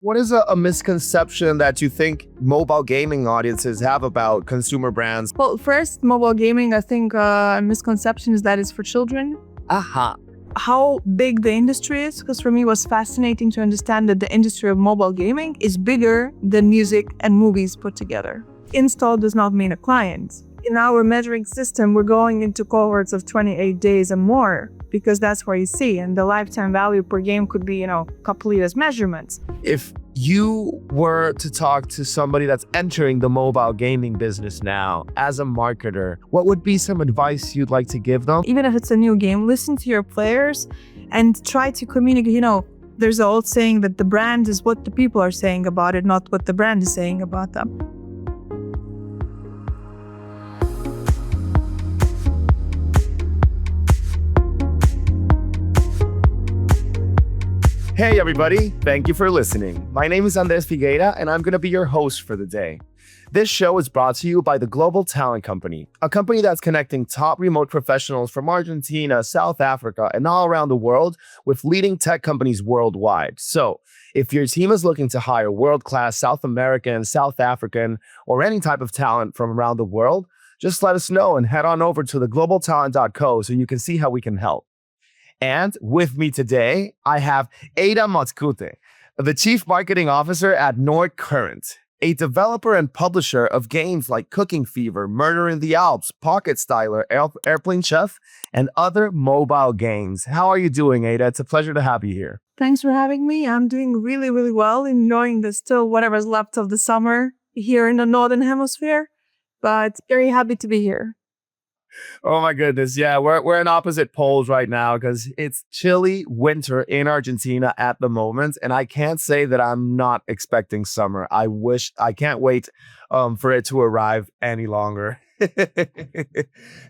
What is a misconception that you think mobile gaming audiences have about consumer brands? Well, first, mobile gaming, I think misconception is that it's for children. Aha. How big the industry is, because for me it was fascinating to understand that the industry of mobile gaming is bigger than music and movies put together. Install does not mean a client. In our measuring system, we're going into cohorts of 28 days and more, because that's where you see, and the lifetime value per game could be, complete as measurements. If you were to talk to somebody that's entering the mobile gaming business now as a marketer, what would be some advice you'd like to give them? Even if it's a new game, listen to your players and try to communicate. There's an old saying that the brand is what the people are saying about it, not what the brand is saying about them. Hey everybody, thank you for listening. My name is Andres Figueira and I'm going to be your host for the day. This show is brought to you by the Global Talent Company, a company that's connecting top remote professionals from Argentina, South Africa, and all around the world with leading tech companies worldwide. So, if your team is looking to hire world-class South American, South African, or any type of talent from around the world, just let us know and head on over to theglobaltalent.co so you can see how we can help. And with me today, I have Ada Matskute, the Chief Marketing Officer at Nordcurrent, a developer and publisher of games like Cooking Fever, Murder in the Alps, Pocket Styler, Airplane Chef, and other mobile games. How are you doing, Ada? It's a pleasure to have you here. Thanks for having me. I'm doing really, really well, enjoying the still whatever's left of the summer here in the Northern Hemisphere, but very happy to be here. Oh my goodness. Yeah, we're in opposite poles right now because it's chilly winter in Argentina at the moment. And I can't say that I'm not expecting summer. I can't wait for it to arrive any longer.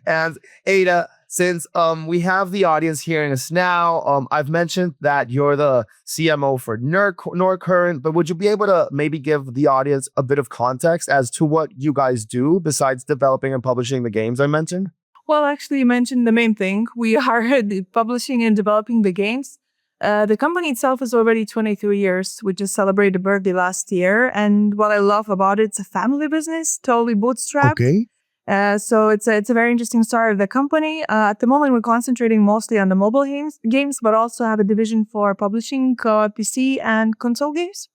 And Ada, since we have the audience hearing us now, I've mentioned that you're the CMO for Nordcurrent, but would you be able to maybe give the audience a bit of context as to what you guys do besides developing and publishing the games I mentioned? Well, actually, you mentioned the main thing. We are publishing and developing the games. The company itself is already 23 years. We just celebrated a birthday last year. And what I love about it, it's a family business, totally bootstrapped. Okay. So it's a very interesting story of the company. At the moment, we're concentrating mostly on the mobile games, but also have a division for publishing PC and console games.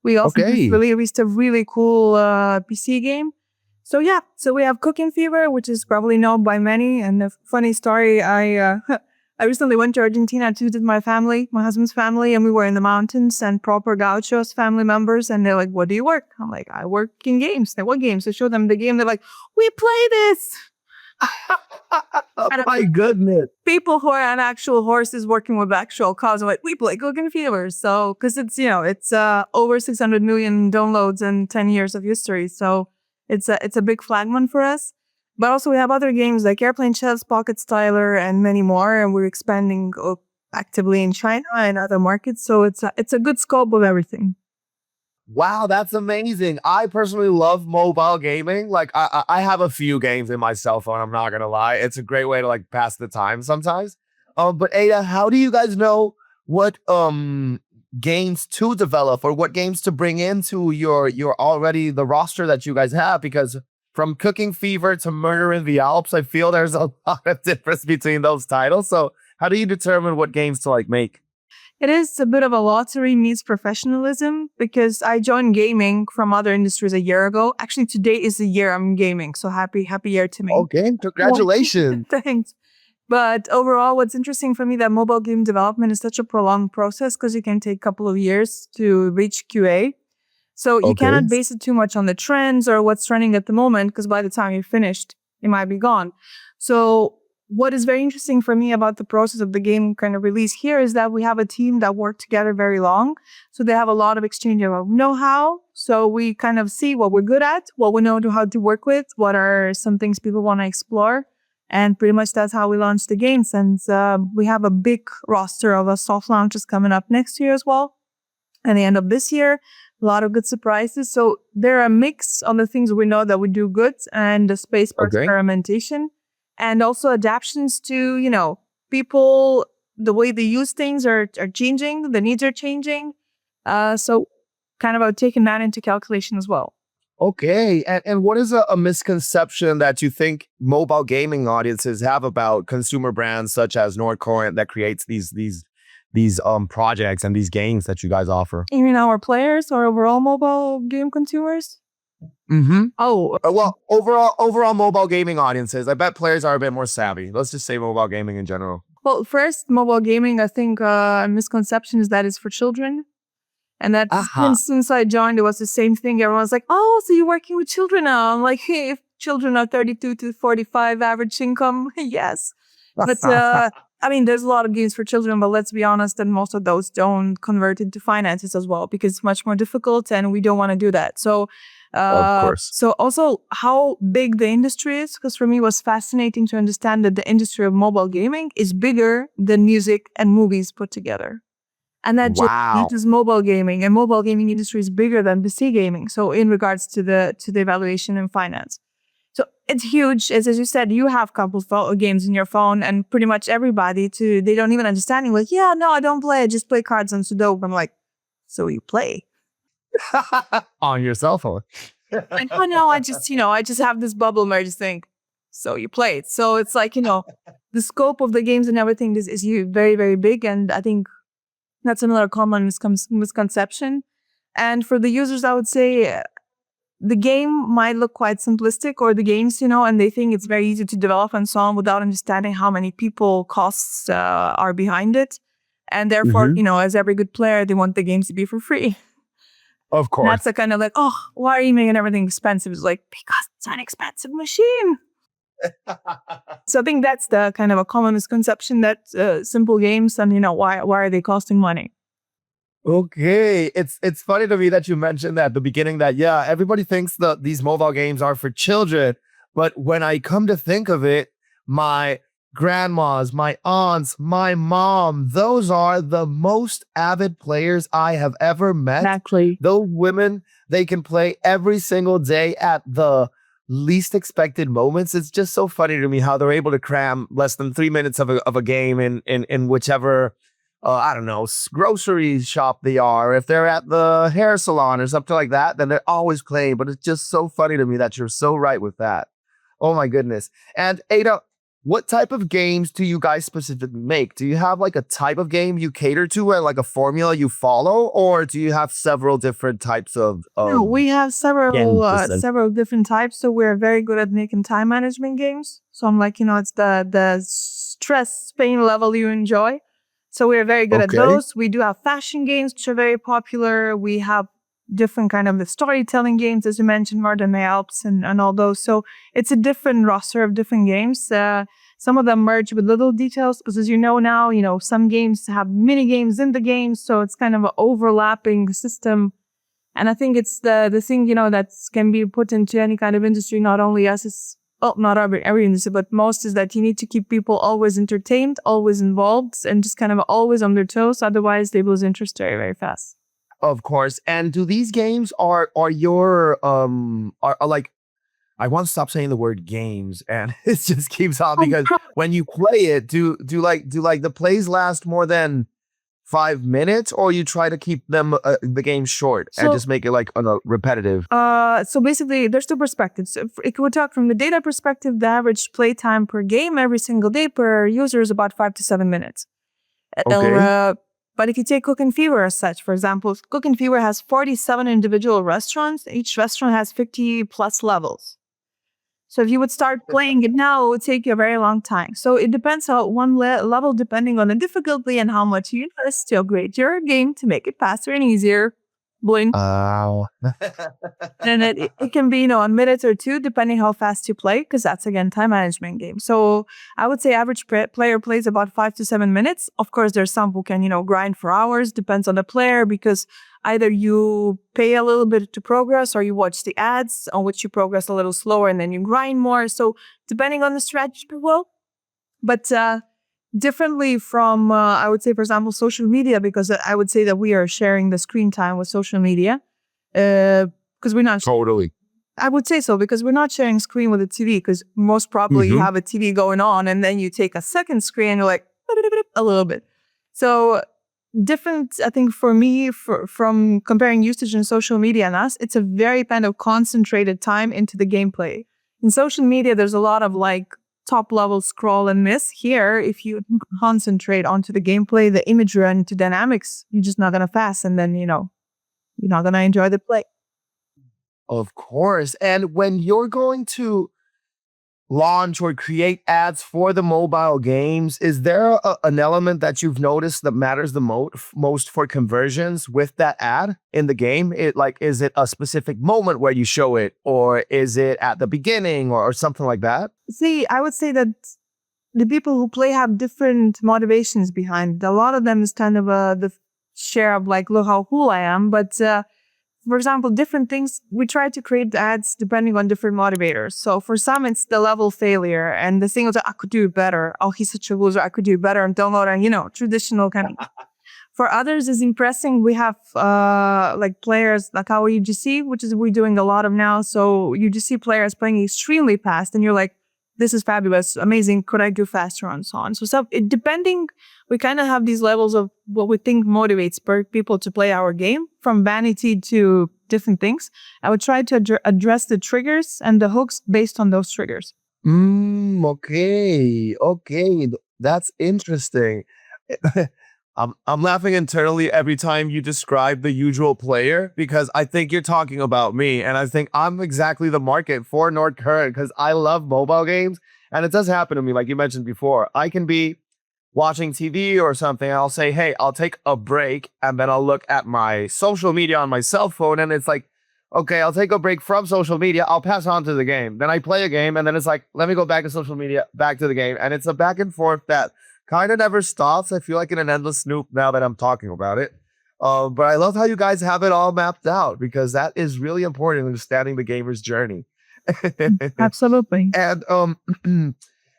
We also just released a really cool PC game. So we have Cooking Fever, which is probably known by many. And a funny story, I recently went to Argentina to visit my husband's family, and we were in the mountains and proper gauchos family members. And they're like, "What do you work?" I'm like, "I work in games." They're, "What games?" I show them the game. They're like, "We play this." Oh my goodness. People who are on actual horses working with actual cars are like, "We play Cooking Fever." So, because it's, it's over 600 million downloads and 10 years of history. So it's a big flagman for us. But also we have other games like Airplane Chef, Pocket Styler, and many more. And we're expanding actively in China and other markets. So it's a good scope of everything. Wow, that's amazing. I personally love mobile gaming. Like I have a few games in my cell phone, I'm not gonna lie. It's a great way to like pass the time sometimes. But Ada, how do you guys know what games to develop or what games to bring into your already the roster that you guys have? Because from Cooking Fever to Murder in the Alps, I feel there's a lot of difference between those titles. So how do you determine what games to like make? It is a bit of a lottery meets professionalism, because I joined gaming from other industries a year ago. Actually, today is the year I'm gaming. So happy year to me. Okay, congratulations. Thanks. But overall, what's interesting for me that mobile game development is such a prolonged process, because you can take a couple of years to reach QA. So you cannot base it too much on the trends or what's trending at the moment, because by the time you're finished, it might be gone. So what is very interesting for me about the process of the game kind of release here is that we have a team that worked together very long. So they have a lot of exchange of know-how. So we kind of see what we're good at, what we know how to work with, what are some things people want to explore. And pretty much that's how we launch the games. And we have a big roster of soft launches coming up next year as well. And the end of this year, a lot of good surprises. So there are a mix of the things we know that we do good and the space for experimentation. And also adaptations to, people, the way they use things are changing, the needs are changing. So kind of about taking that into calculation as well. Okay. And what is a misconception that you think mobile gaming audiences have about consumer brands such as Nordcurrent that creates these projects and these games that you guys offer? You mean our players or overall mobile game consumers? Mm-hmm. Oh, Well, overall mobile gaming audiences. I bet players are a bit more savvy. Let's just say mobile gaming in general. well, first, mobile gaming, I think a misconception is that it's for children. And that Aha. since I joined, it was the same thing. Everyone's like, oh, so you're working with children now. I'm like, hey, if children are 32 to 45 average income, yes. But I mean, there's a lot of games for children, but let's be honest, and most of those don't convert into finances as well because it's much more difficult and we don't want to do that. So, Of course. so also how big the industry is, because for me it was fascinating to understand that the industry of mobile gaming is bigger than music and movies put together. And that Wow. just mobile gaming, and mobile gaming industry is bigger than PC gaming. So in regards to the evaluation and finance. So it's huge. As you said, you have a couple games in your phone, and pretty much everybody they don't even understand. Like, yeah, no, I don't play. I just play cards on Sudoku. I'm like, so you play? On your cell phone. And oh no, I just have this bubble where I just think, so you play it. So it's like, the scope of the games and everything is very, very big. And I think that's another common misconception. And for the users, I would say the game might look quite simplistic, or the games, and they think it's very easy to develop and so on without understanding how many people costs are behind it. And therefore, as every good player, they want the games to be for free. Of course. And that's a kind of like, oh, why are you making everything expensive? It's like, because it's an expensive machine. So I think that's the kind of a common misconception that simple games and why are they costing money? Okay, it's funny to me that you mentioned that at the beginning that everybody thinks that these mobile games are for children, but when I come to think of it, my grandmas, my aunts, my mom, those are the most avid players I have ever met. Exactly. Those women, they can play every single day at the least expected moments. It's just so funny to me how they're able to cram less than 3 minutes of a game in whichever I don't know, grocery shop they are. If they're at the hair salon or something like that, then they're always playing. But it's just so funny to me that you're so right with that. Oh my goodness. And Ada, what type of games do you guys specifically make? Do you have like a type of game you cater to and like a formula you follow? Or do you have several different types of No, we have games? several different types. So we're very good at making time management games. So I'm like, it's the stress pain level you enjoy. So we're very good at those. We do have fashion games, which are very popular. We have different kind of the storytelling games, as you mentioned, More Than My Alps and all those. So it's a different roster of different games. Some of them merge with little details because, as you know now, some games have mini games in the game. So it's kind of an overlapping system. And I think it's the thing, that can be put into any kind of industry, not only us, not every industry, but most, is that you need to keep people always entertained, always involved, and just kind of always on their toes. Otherwise, they lose interest very, very fast. Of course. And do these games are your are like, I want to stop saying the word games, and it just keeps on because when you play it, do the plays last more than 5 minutes, or you try to keep them the game short and just make it like repetitive? So basically, there's two perspectives. If we talk from the data perspective, the average play time per game every single day per user is about 5 to 7 minutes. Okay. But if you take Cooking Fever as such, for example, Cooking Fever has 47 individual restaurants. Each restaurant has 50 plus levels. So if you would start playing it now, it would take you a very long time. So it depends on one level, depending on the difficulty and how much you invest to upgrade your game to make it faster and easier. Blink. Oh. And it can be, a minute or two, depending how fast you play, because that's, again, time management game. So I would say average player plays about 5 to 7 minutes. Of course, there's some who can, grind for hours. Depends on the player, because either you pay a little bit to progress or you watch the ads on which you progress a little slower and then you grind more. So depending on the strategy, well, but differently from, I would say, for example, social media, because I would say that we are sharing the screen time with social media. Because we're not Totally. I would say so, because we're not sharing screen with a TV, because most probably you have a TV going on and then you take a second screen and you're like a little bit. So different, I think, for me, from comparing usage in social media and us, it's a very kind of concentrated time into the gameplay. In social media, there's a lot of like top level scroll and miss. Here, if you concentrate onto the gameplay, the imagery and to dynamics, you're just not going to pass. And then, you're not going to enjoy the play. Of course. And when you're going to launch or create ads for the mobile games, is there an element that you've noticed that matters the most for conversions with that ad in the game? Is it a specific moment where you show it, or is it at the beginning or something like that? See, I would say that the people who play have different motivations behind it. A lot of them is kind of the share of like, look how cool I am. But for example, different things, we try to create ads depending on different motivators. So for some, it's the level failure and the thing is, I could do better. Oh, he's such a loser. I could do better and download and, traditional kind of. For others, is impressing. We have like players like our UGC, which is we're doing a lot of now. So UGC players playing extremely fast and you're like, this is fabulous, amazing. Could I do faster and so on? So depending, we kind of have these levels of what we think motivates people to play our game, from vanity to different things. I would try to address the triggers and the hooks based on those triggers. Okay. That's interesting. I'm laughing internally every time you describe the usual player, because I think you're talking about me, and I think I'm exactly the market for Nordcurrent because I love mobile games, and it does happen to me, like you mentioned before. I can be watching TV or something, and I'll say, hey, I'll take a break, and then I'll look at my social media on my cell phone, and it's like, okay, I'll take a break from social media, I'll pass on to the game. Then I play a game, and then it's like, let me go back to social media, back to the game, and it's a back and forth that kind of never stops. I feel like in an endless loop now that I'm talking about it. But I love how you guys have it all mapped out, because that is really important in understanding the gamer's journey. Absolutely. And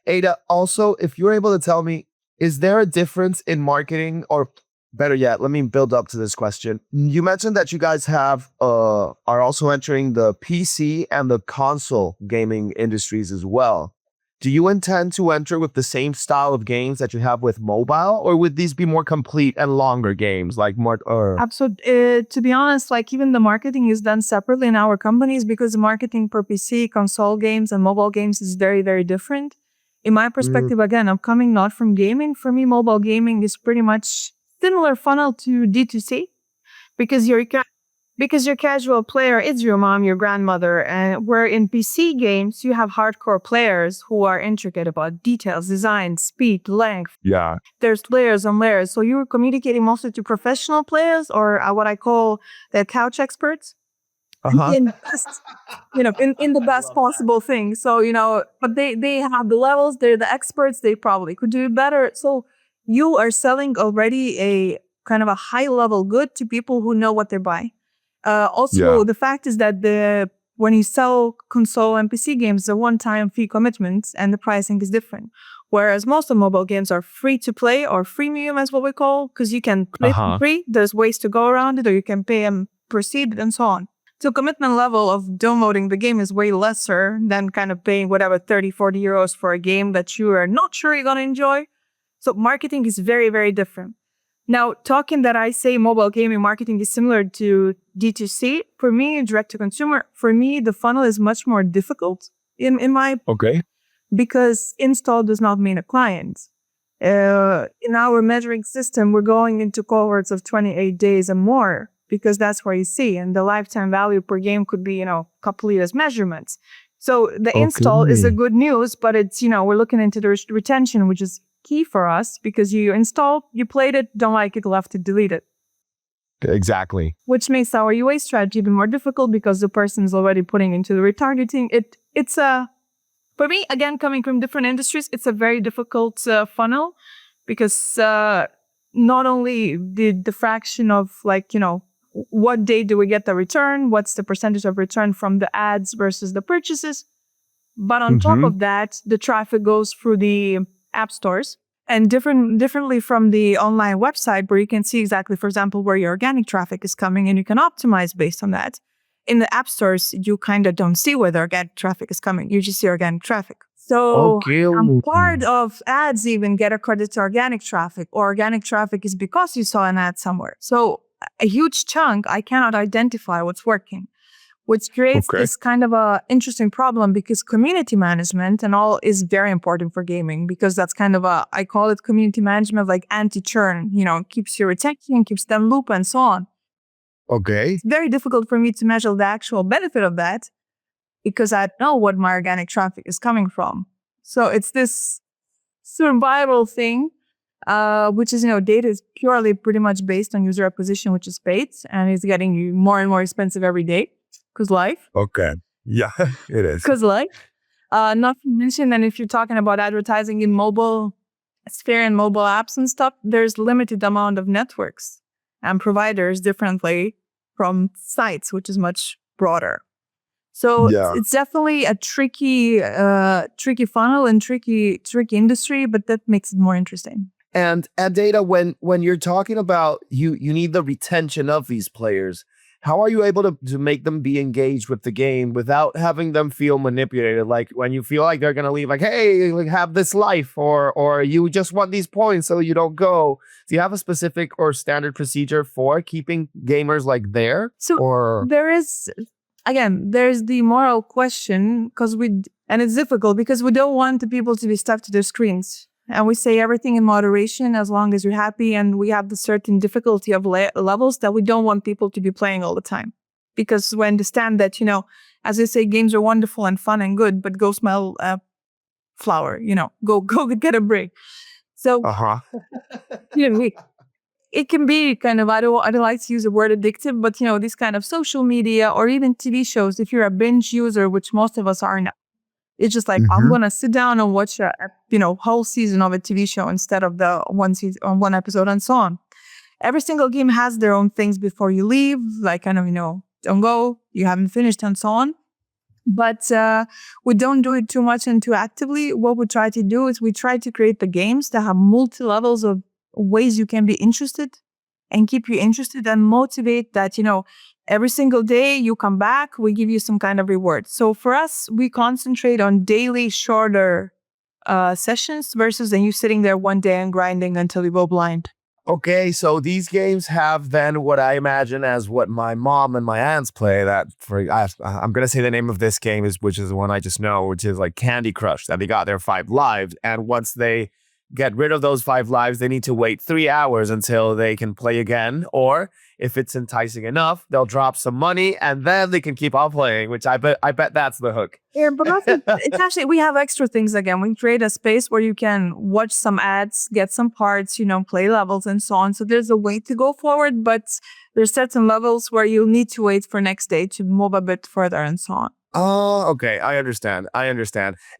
Ada, also, if you're able to tell me, is there a difference in marketing, or better yet, let me build up to this question. You mentioned that you guys are also entering the PC and the console gaming industries as well. Do you intend to enter with the same style of games that you have with mobile, or would these be more complete and longer games like more? Absolutely. To be honest, like even the marketing is done separately in our companies, because the marketing for PC, console games, and mobile games is very, very different. In my perspective, again, I'm coming not from gaming. For me, mobile gaming is pretty much similar funnel to D2C, because you're casual player, it's your mom, your grandmother, and where in PC games, you have hardcore players who are intricate about details, design, speed, length. Yeah. There's layers on layers. So you're communicating mostly to professional players, or what I call the couch experts. In the best possible thing. So, but they have the levels, they're the experts, they probably could do it better. So you are selling already a kind of a high level good to people who know what they're buying. The fact is that when you sell console and PC games, the one-time fee commitment and the pricing is different. Whereas most of mobile games are free to play, or freemium as what we call, because you can play for free. There's ways to go around it, or you can pay and proceed and so on. So commitment level of downloading the game is way lesser than kind of paying whatever 30, 40 euros for a game that you are not sure you're going to enjoy. So marketing is very, very different. Now, talking that I say mobile gaming marketing is similar to D2C, for me, direct to consumer, for me, the funnel is much more difficult in my... Okay. Because install does not mean a client. In our measuring system, we're going into cohorts of 28 days and more, because that's where you see, and the lifetime value per game could be, complete as measurements. So the install is a good news, but it's, we're looking into the retention, which is key for us, because you installed, you played it, don't like it, left it, delete it. Exactly. Which makes our UA strategy even more difficult, because the person's already putting into the retargeting. For me, again, coming from different industries, it's a very difficult funnel, because not only the fraction of what day do we get the return? What's the percentage of return from the ads versus the purchases? But on top of that, the traffic goes through the app stores, and differently from the online website, where you can see exactly, for example, where your organic traffic is coming, and you can optimize based on that. In the app stores, you kind of don't see where the organic traffic is coming. You just see organic traffic. So Okay. part of ads even get a credit to organic traffic, or organic traffic is because you saw an ad somewhere. So a huge chunk, I cannot identify what's working, which creates Okay. this kind of a interesting problem, because community management and all is very important for gaming, because that's kind of I call it community management, like anti-churn, keeps your retention, keeps them loop and so on. Okay. It's very difficult for me to measure the actual benefit of that, because I don't know what my organic traffic is coming from. So it's this survival thing, which is, data is purely pretty much based on user acquisition, which is paid, and it's getting more and more expensive every day, because life. Okay. Yeah, it is. Because life. Not to mention, and if you're talking about advertising in mobile sphere and mobile apps and stuff, there's limited amount of networks and providers differently from sites, which is much broader. So it's definitely a tricky funnel and tricky industry, but that makes it more interesting. And data, when you're talking about you need the retention of these players, how are you able to make them be engaged with the game without having them feel manipulated? Like when you feel like they're gonna leave, like, hey, like, have this life, or you just want these points so you don't go. Do you have a specific or standard procedure for keeping gamers like there? So there is. Again, there's the moral question, and it's difficult because we don't want the people to be stuck to their screens. And we say everything in moderation as long as you're happy, and we have the certain difficulty of levels that we don't want people to be playing all the time. Because we understand that, as they say, games are wonderful and fun and good, but go smell flower, go get a break. So, it can be kind of, I don't like to use the word addictive, but this kind of social media or even TV shows, if you're a binge user, which most of us are now, it's just like, I'm going to sit down and watch a whole season of a TV show instead of the one episode and so on. Every single game has their own things before you leave, like kind of, don't go, you haven't finished and so on. But we don't do it too much and too actively. What we try to do is we try to create the games that have multi-levels of ways you can be interested and keep you interested and motivate that, every single day you come back, we give you some kind of reward. So for us, we concentrate on daily shorter sessions versus then you sitting there one day and grinding until you go blind. Okay, so these games have then what I imagine as what my mom and my aunts play. I'm gonna say the name of this game which is the one I just know, which is like Candy Crush. That they got their 5 lives, and once they get rid of those 5 lives, they need to wait 3 hours until they can play again. Or if it's enticing enough, they'll drop some money and then they can keep on playing, which I bet that's the hook. Yeah, but also, it's actually, we have extra things again. We create a space where you can watch some ads, get some parts, play levels and so on. So there's a way to go forward, but there's certain levels where you need to wait for next day to move a bit further and so on. Oh, okay. I understand.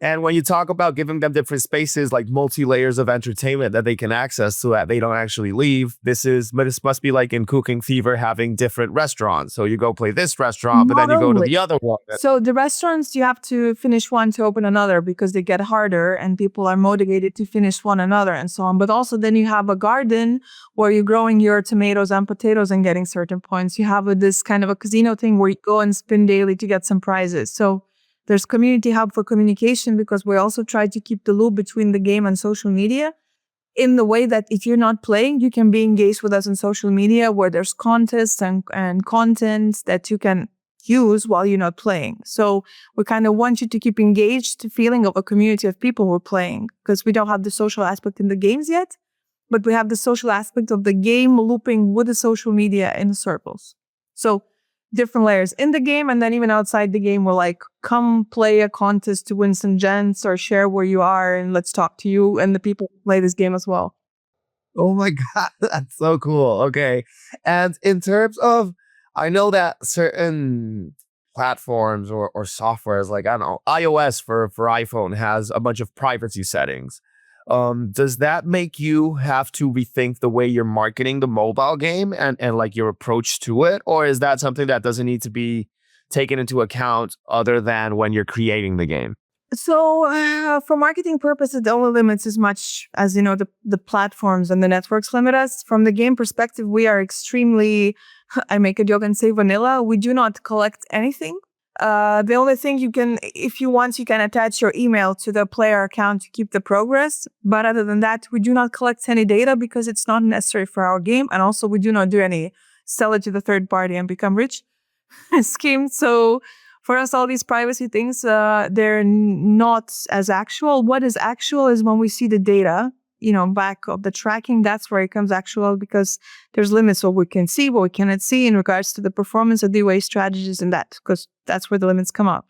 And when you talk about giving them different spaces, like multi-layers of entertainment that they can access so that they don't actually leave, this must be like in Cooking Fever having different restaurants. So you go play this restaurant, but then you go to the other one. So the restaurants, you have to finish one to open another because they get harder and people are motivated to finish one another and so on. But also then you have a garden where you're growing your tomatoes and potatoes and getting certain points. You have this kind of a casino thing where you go and spin daily to get some prizes. So there's community hub for communication, because we also try to keep the loop between the game and social media in the way that if you're not playing, you can be engaged with us on social media where there's contests and content that you can use while you're not playing. So we kind of want you to keep engaged, the feeling of a community of people who are playing, because we don't have the social aspect in the games yet, but we have the social aspect of the game looping with the social media in circles. So different layers in the game, and then even outside the game, we're like, come play a contest to win some gens or share where you are and let's talk to you and the people who play this game as well. Oh my God, that's so cool. Okay. And in terms of, I know that certain platforms or softwares, like, I don't know, iOS for iPhone has a bunch of privacy settings. Does that make you have to rethink the way you're marketing the mobile game and like your approach to it? Or is that something that doesn't need to be taken into account other than when you're creating the game? So for marketing purposes, the only limits as much as, the platforms and the networks limit us. From the game perspective, we are extremely, I make a joke and say vanilla. We do not collect anything. The only thing you can, if you want, you can attach your email to the player account to keep the progress. But other than that, we do not collect any data because it's not necessary for our game. And also we do not do any sell it to the third party and become rich scheme. So for us, all these privacy things, they're not as actual. What is actual is when we see the data, back of the tracking, that's where it comes actual, because there's limits what we can see, what we cannot see in regards to the performance of the UA strategies and that, because that's where the limits come up.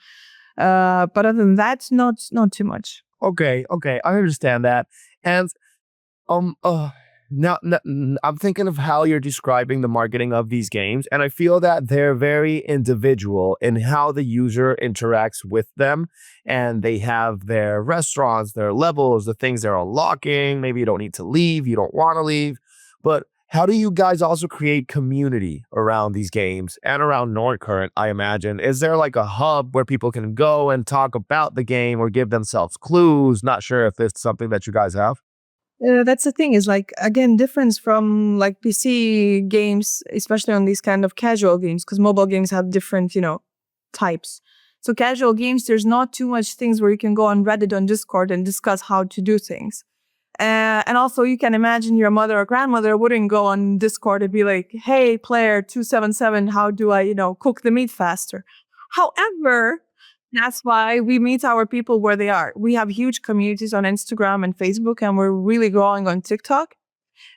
But other than that, not too much. Okay, I understand that. And now I'm thinking of how you're describing the marketing of these games, and I feel that they're very individual in how the user interacts with them, and they have their restaurants, their levels, the things they're unlocking. Maybe you don't need to leave, you don't want to leave, but how do you guys also create community around these games and around Nordcurrent, I imagine? Is there like a hub where people can go and talk about the game or give themselves clues? Not sure if it's something that you guys have. That's the thing is like, again, difference from like PC games, especially on these kind of casual games, because mobile games have different, types. So casual games, there's not too much things where you can go on Reddit, on Discord and discuss how to do things. And also you can imagine your mother or grandmother wouldn't go on Discord and be like, hey, player 277, how do I, cook the meat faster? However, that's why we meet our people where they are. We have huge communities on Instagram and Facebook, and we're really growing on TikTok.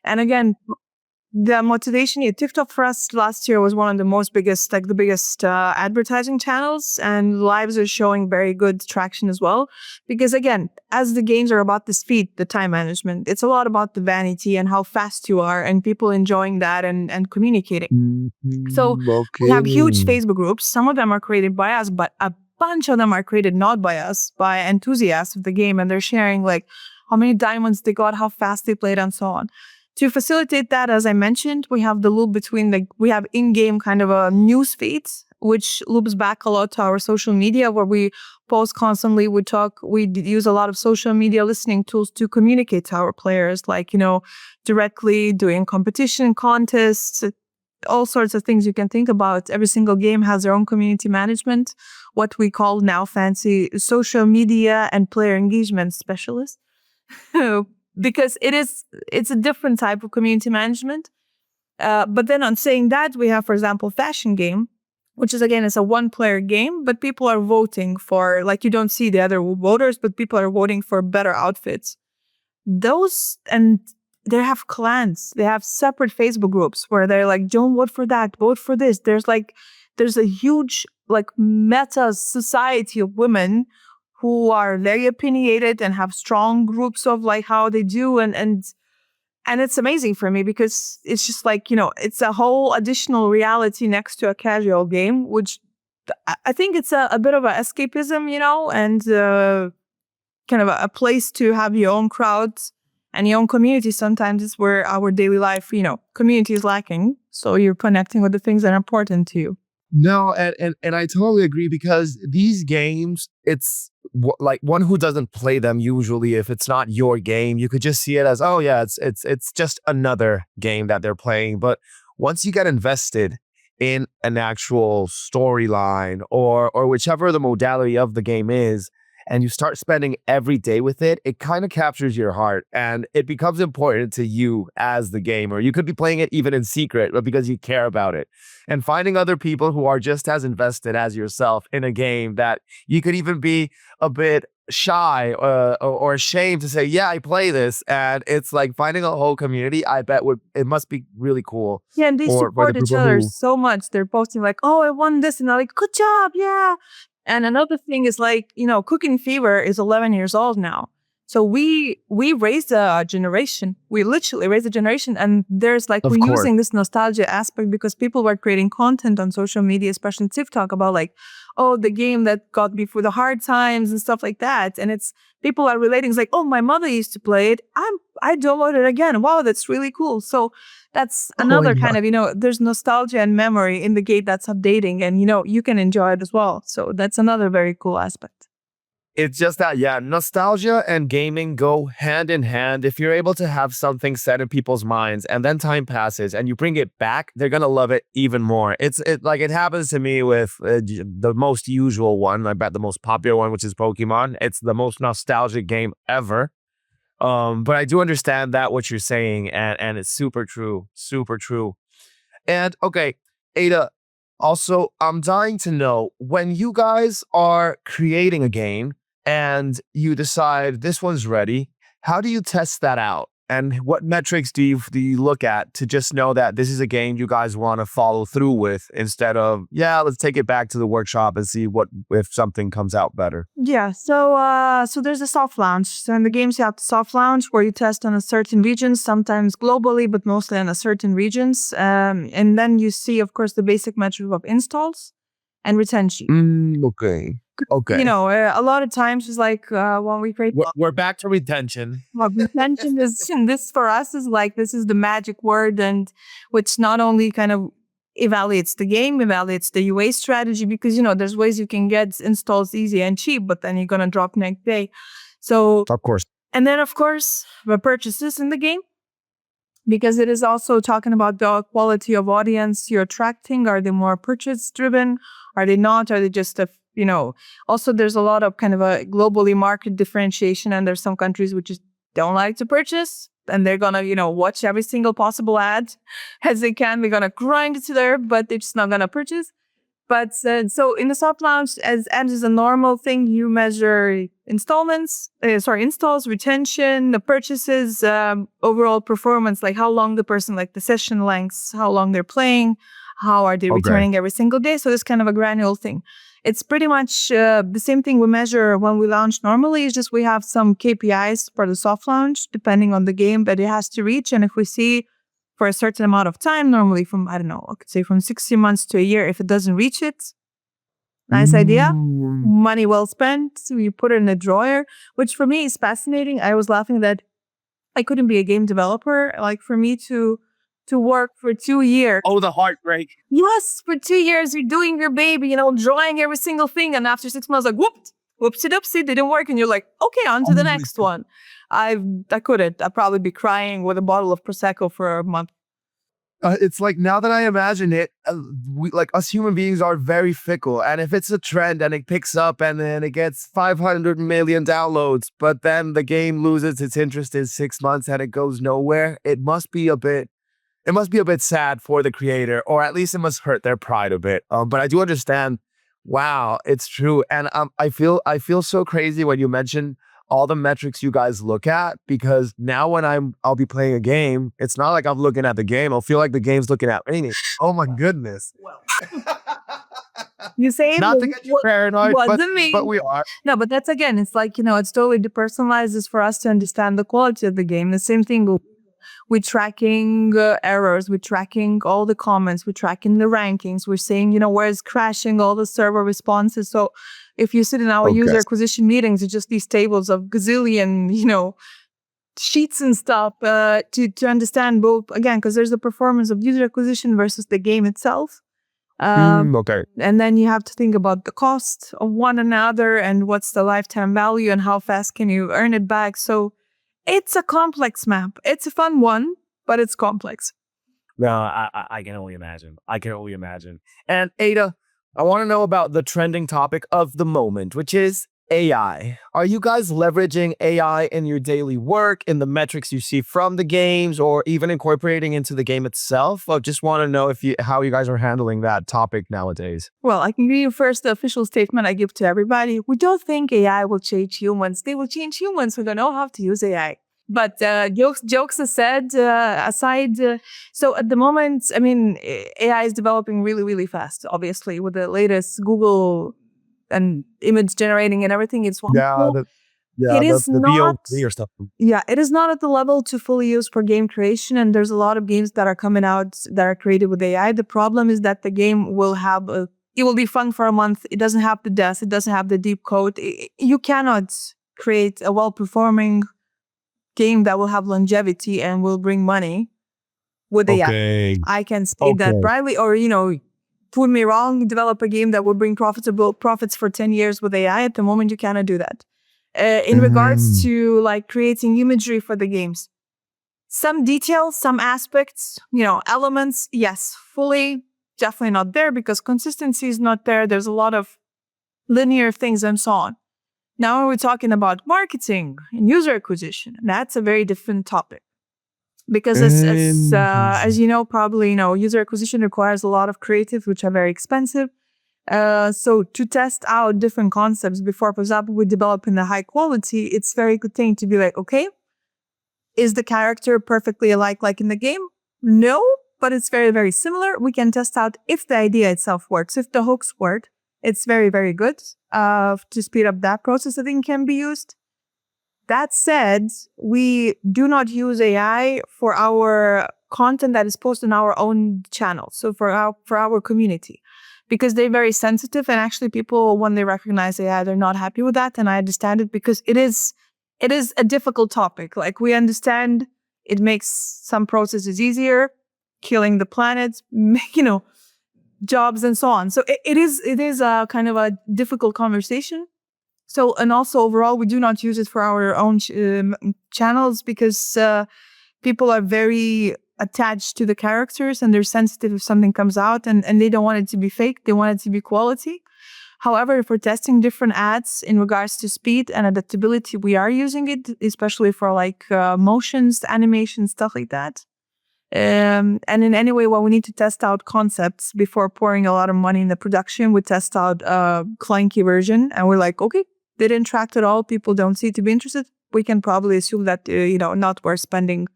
And again, the motivation, TikTok for us last year was one of the biggest advertising channels, and lives are showing very good traction as well. Because again, as the games are about the speed, the time management, it's a lot about the vanity and how fast you are, and people enjoying that and communicating. So we have huge Facebook groups. Some of them are created by us, but a bunch of them are created not by us, by enthusiasts of the game, and they're sharing like how many diamonds they got, how fast they played, and so on. To facilitate that, as I mentioned, we have the loop between we have in-game kind of a news feed, which loops back a lot to our social media, where we post constantly, we talk, we use a lot of social media listening tools to communicate to our players, like, directly doing competition contests, all sorts of things you can think about. Every single game has their own community management, what we call now fancy social media and player engagement specialist. Because it's a different type of community management. But then on saying that, we have, for example, Fashion Game, which is, again, it's a one-player game, but people are voting for, like, you don't see the other voters, but people are voting for better outfits. And they have clans. They have separate Facebook groups where they're like, don't vote for that, vote for this. There's a huge, like, meta society of women who are very opinionated and have strong groups of like how they do. And it's amazing for me because it's just like, it's a whole additional reality next to a casual game, which I think it's a bit of an escapism, and kind of a place to have your own crowds and your own community. Sometimes it's where our daily life, community is lacking. So you're connecting with the things that are important to you. No, and I totally agree, because these games, it's like one who doesn't play them usually, if it's not your game, you could just see it as, oh yeah, it's just another game that they're playing. But once you get invested in an actual storyline or whichever the modality of the game is, and you start spending every day with it, it kind of captures your heart and it becomes important to you as the gamer. You could be playing it even in secret, but because you care about it. And finding other people who are just as invested as yourself in a game that you could even be a bit shy or ashamed to say, yeah, I play this. And it's like finding a whole community, I bet it must be really cool. Yeah, and they support each other so much. They're posting like, oh, I won this. And they're like, good job, yeah. And another thing is like, Cooking Fever is 11 years old now. So we raised a generation. We literally raised a generation. And there's like, we're using this nostalgia aspect because people were creating content on social media, especially TikTok, about like, oh, the game that got me through the hard times and stuff like that. And people are relating. It's like, oh, my mother used to play it. I downloaded it again. Wow, that's really cool. So that's another kind of, there's nostalgia and memory in the game that's updating, and, you can enjoy it as well. So that's another very cool aspect. It's just that, yeah, nostalgia and gaming go hand in hand. If you're able to have something set in people's minds and then time passes and you bring it back, they're gonna love it even more. It like it happens to me with the most usual one. I bet the most popular one, which is Pokemon. It's the most nostalgic game ever. But I do understand that what you're saying, and it's super true, super true. And okay, Ada, also, I'm dying to know when you guys are creating a game and you decide this one's ready, how do you test that out? And what metrics do you look at to just know that this is a game you guys want to follow through with instead of, yeah, let's take it back to the workshop and see what if something comes out better? Yeah, so there's a soft launch. So in the games, you have the soft launch where you test on a certain region, sometimes globally, but mostly on a certain regions. And then you see, of course, the basic metric of installs and retention. Okay. Okay. A lot of times it's like when we create. We're back to retention. Well, retention is, and this for us is like, this is the magic word, and which not only kind of evaluates the game, evaluates the UA strategy, because, there's ways you can get installs easy and cheap, but then you're going to drop next day. So, of course. And then, of course, the purchases in the game, because it is also talking about the quality of audience you're attracting. Are they more purchase driven? Are they not? Are they just also there's a lot of kind of a globally market differentiation, and there's some countries which just don't like to purchase, and they're gonna, watch every single possible ad as they can. They're gonna grind it to there, but they're just not gonna purchase. But so in the soft launch, as is a normal thing, you measure installs, retention, the purchases, overall performance, like how long the person, like the session lengths, how long they're playing, how are they returning every single day. So it's kind of a granular thing. It's pretty much the same thing we measure when we launch normally. It's just we have some KPIs for the soft launch, depending on the game that it has to reach. And if we see for a certain amount of time, normally from, I don't know, I could say from 60 months to a year, if it doesn't reach it, nice idea, money well spent. So you put it in a drawer, which for me is fascinating. I was laughing that I couldn't be a game developer. Like for me to work for 2 years. Oh, the heartbreak. Yes, for 2 years, you're doing your baby, drawing every single thing. And after 6 months, like, whoopsie doopsie, didn't work. And you're like, okay, on to the next one. I couldn't. I'd probably be crying with a bottle of Prosecco for a month. It's like, now that I imagine it, we, like us human beings are very fickle. And if it's a trend and it picks up and then it gets 500 million downloads, but then the game loses its interest in 6 months and it goes nowhere, it must be a bit sad for the creator, or at least it must hurt their pride a bit. But I do understand. Wow, it's true. And I feel so crazy when you mention all the metrics you guys look at, because now when I'll be playing a game, it's not like I'm looking at the game. I'll feel like the game's looking at me. Oh my goodness. Well, you say not to get you paranoid, but we are. No, but that's, again, it's like, it's totally depersonalized. It's for us to understand the quality of the game. The same thing we're tracking errors, we're tracking all the comments, we're tracking the rankings, we're saying, where it's crashing, all the server responses. So if you sit in our user acquisition meetings, it's just these tables of gazillion, sheets and stuff to understand both, again, because there's the performance of user acquisition versus the game itself. And then you have to think about the cost of one another and what's the lifetime value and how fast can you earn it back. So it's a complex map. It's a fun one, but it's complex. No, I can only imagine. I can only imagine. And Ada, I want to know about the trending topic of the moment, which is AI. Are you guys leveraging AI in your daily work, in the metrics you see from the games, or even incorporating into the game itself? I just want to know how you guys are handling that topic nowadays. Well, I can give you first the official statement I give to everybody. We don't think AI will change humans. They will change humans who don't know how to use AI. But jokes aside, so at the moment, I mean, AI is developing really, really fast, obviously, with the latest Google and image generating and everything. It's wonderful. It is not or stuff. Yeah, it is not at the level to fully use for game creation. And there's a lot of games that are coming out that are created with AI. The problem is that the game will it will be fun for a month. It doesn't have the depth. It doesn't have the deep code. You cannot create a well-performing game that will have longevity and will bring money with AI. I can say that brightly, or prove me wrong, develop a game that will bring profits for 10 years with AI. At the moment, you cannot do that. In regards to like creating imagery for the games, some details, some aspects, elements, yes, fully, definitely not there because consistency is not there. There's a lot of linear things and so on. Now we're talking about marketing and user acquisition. And that's a very different topic. Because as you know, probably, user acquisition requires a lot of creatives, which are very expensive. So to test out different concepts before, for example, we develop in the high quality, it's very good thing to be like, okay, is the character perfectly alike like in the game? No, but it's very, very similar. We can test out if the idea itself works, if the hooks work. It's very, very good. To speed up that process, I think can be used. That said, we do not use AI for our content that is posted on our own channel. So for our community, because they're very sensitive, and actually people, when they recognize AI, they're not happy with that. And I understand it because it is a difficult topic. Like we understand it makes some processes easier, killing the planet, jobs and so on. So it is a kind of a difficult conversation. So, and also overall, we do not use it for our own channels because people are very attached to the characters and they're sensitive if something comes out and they don't want it to be fake. They want it to be quality. However, if we're testing different ads in regards to speed and adaptability, we are using it, especially for like motions, animations, stuff like that. And in any way, when we need to test out concepts before pouring a lot of money in the production, we test out a clunky version and we're like, okay, didn't interact at all. People don't seem to be interested. We can probably assume that, not worth spending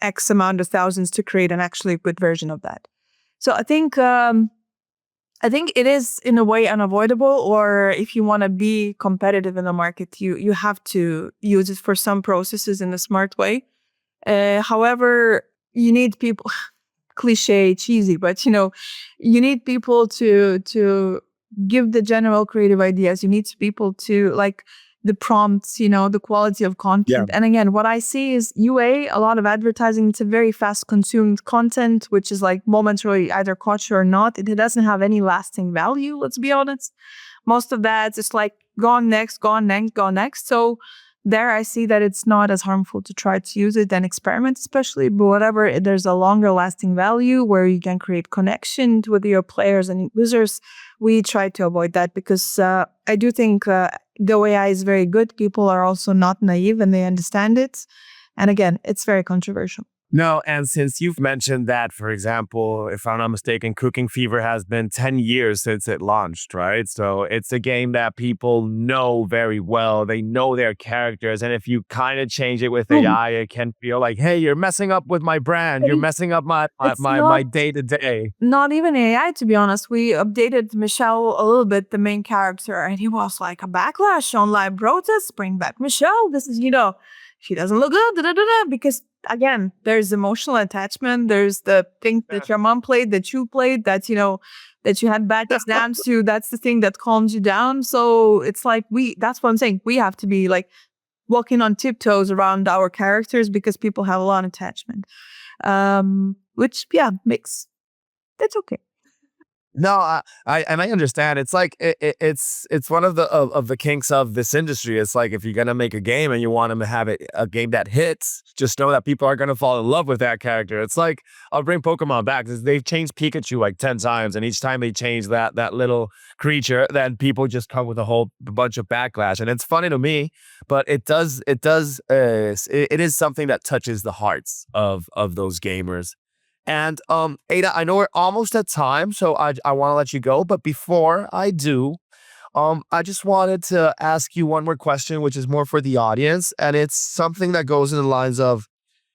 X amount of thousands to create an actually good version of that. So I think it is in a way unavoidable, or if you want to be competitive in the market, you have to use it for some processes in a smart way. However, you need people, cliche, cheesy, but you need people to give the general creative ideas. You need people to like the prompts, the quality of content. Yeah. And again, what I see is UA, a lot of advertising, it's a very fast consumed content, which is like momentarily either caught you or not. It doesn't have any lasting value, let's be honest. Most of that is like gone next. So there I see that it's not as harmful to try to use it and experiment, especially, but whatever, there's a longer lasting value where you can create connection with your players and users. We try to avoid that because I do think the AI is very good. People are also not naive and they understand it. And again, it's very controversial. No, and since you've mentioned that, for example, if I'm not mistaken, Cooking Fever has been 10 years since it launched, right? So it's a game that people know very well. They know their characters. And if you kind of change it with AI, it can feel like, hey, you're messing up with my brand. You're messing up my day-to-day. Not even AI, to be honest. We updated Michelle a little bit, the main character, and he was like a backlash on live protests. Bring back Michelle. This is, she doesn't look good, because again, there's emotional attachment. There's the thing that your mom played, that you played, that you had bad exams to. That's the thing that calms you down. So it's like that's what I'm saying. We have to be like walking on tiptoes around our characters because people have a lot of attachment. Which that's okay. No, I understand. It's like it's one of the kinks of this industry. It's like if you're gonna make a game and you want them to have a game that hits, just know that people are gonna fall in love with that character. It's like I'll bring Pokemon back because they've changed Pikachu like 10 times, and each time they change that little creature, then people just come with a whole bunch of backlash. And it's funny to me, but it is something that touches the hearts of those gamers. And Ada, I know we're almost at time, so I want to let you go. But before I do, I just wanted to ask you one more question, which is more for the audience. And it's something that goes in the lines of,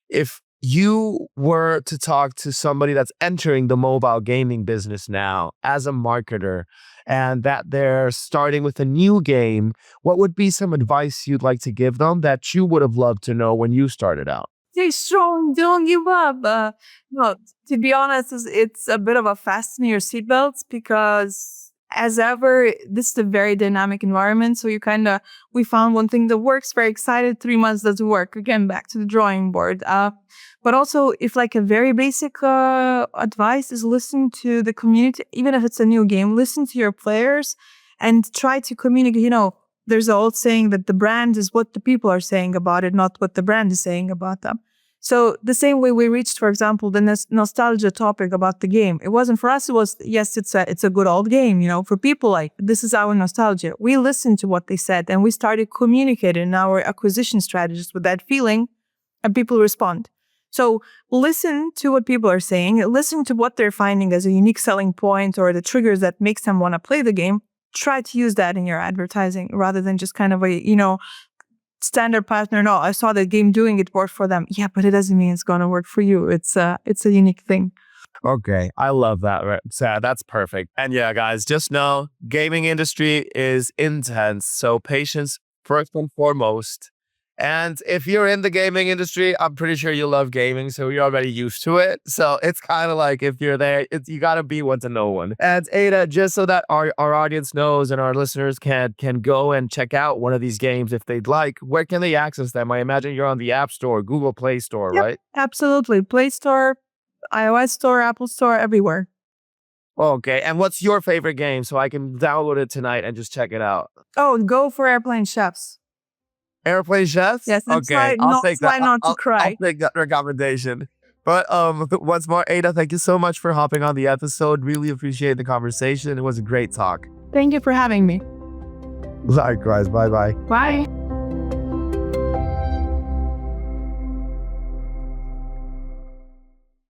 if you were to talk to somebody that's entering the mobile gaming business now as a marketer, and that they're starting with a new game, what would be some advice you'd like to give them that you would have loved to know when you started out? Stay strong, don't give up. No, to be honest, it's a bit of a fasten your seatbelts because as ever, this is a very dynamic environment. So we found one thing that works, very excited, 3 months doesn't work. Again, back to the drawing board. But also, if like a very basic advice is listen to the community, even if it's a new game, listen to your players and try to communicate. There's an old saying that the brand is what the people are saying about it, not what the brand is saying about them. So the same way we reached, for example, the nostalgia topic about the game. It wasn't for us. It was, yes, it's a good old game. For people, like, this is our nostalgia. We listened to what they said and we started communicating our acquisition strategies with that feeling, and people respond. So listen to what people are saying. Listen to what they're finding as a unique selling point or the triggers that makes them want to play the game. Try to use that in your advertising rather than just kind of a, standard partner. No, I saw the game doing it worked for them. Yeah, but it doesn't mean it's going to work for you. It's a unique thing. Okay, I love that. Right? So that's perfect. And yeah, guys, just know gaming industry is intense. So patience first and foremost. And if you're in the gaming industry, I'm pretty sure you love gaming, so you're already used to it. So it's kind of like if you're there, you got to be one to know one. And Ada, just so that our audience knows and our listeners can go and check out one of these games if they'd like, where can they access them? I imagine you're on the App Store, Google Play Store, Yep, right? absolutely. Play Store, iOS Store, Apple Store, everywhere. Okay, and what's your favorite game so I can download it tonight and just check it out? Oh, go for Airplane Chefs. Airplane Chefs? Yes, okay, I'll take that. Not to cry. I'll take that recommendation. But once more, Ada, thank you so much for hopping on the episode. Really appreciate the conversation. It was a great talk. Thank you for having me. Likewise. Bye-bye. Bye.